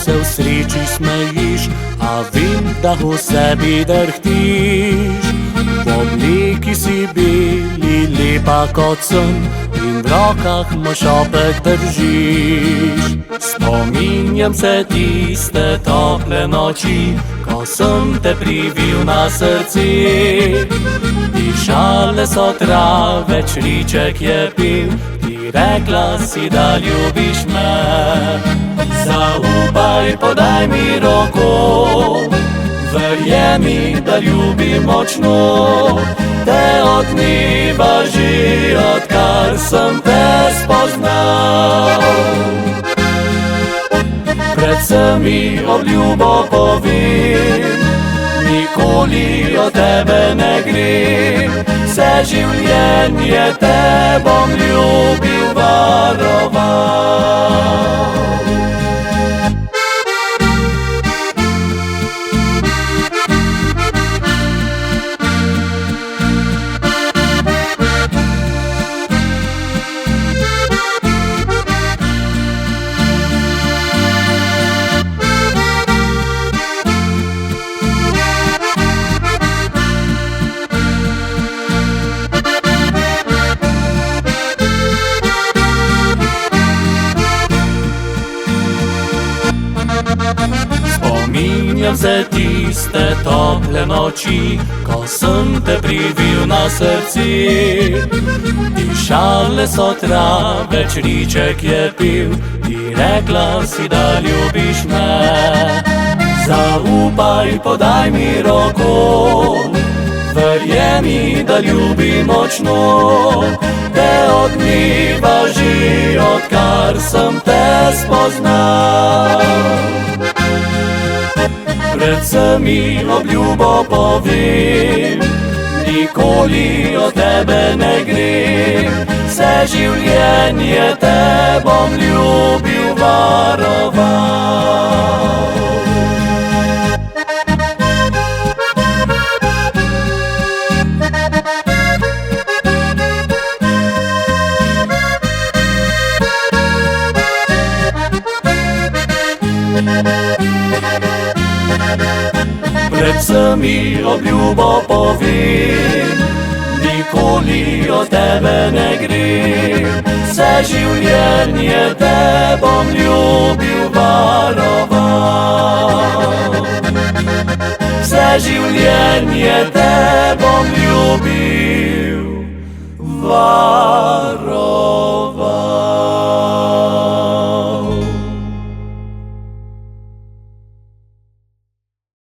se v sreči smejiš, a vem, da v sebi drhtiš. V obleki si beli, lepa kot sen, in v rokah mašopek držiš. Spominjam se tiste tople noči, ko sem te privil na srce. Dišale so trave, čriček je pil, ti rekla si, da ljubiš me. Zaupaj, podaj mi roko, verjemi, da ljubim močno. Te od dneva že, odkar sem te spoznal. Predvsem mi obljubo povem, nikoli od tebe ne grem. Vse življenje te bom ljubil, varoval. Spominjam se tiste tople noči, ko sem te privil na srce. Dišale so trave, čriček je pil, ti rekla si, da ljubiš me. Zaupaj, podaj mi roko, verjemi, da ljubim močno. Te od dneva že, odkar sem te spoznal. Predvsem mi obljubo povem, nikoli od tebe ne grem. Vse življenje te bom ljubil, varoval. Predvsem mi obljubo povem, nikoli od tebe ne grem. Vse življenje te bom ljubil, varoval. Vse življenje te bom ljubil.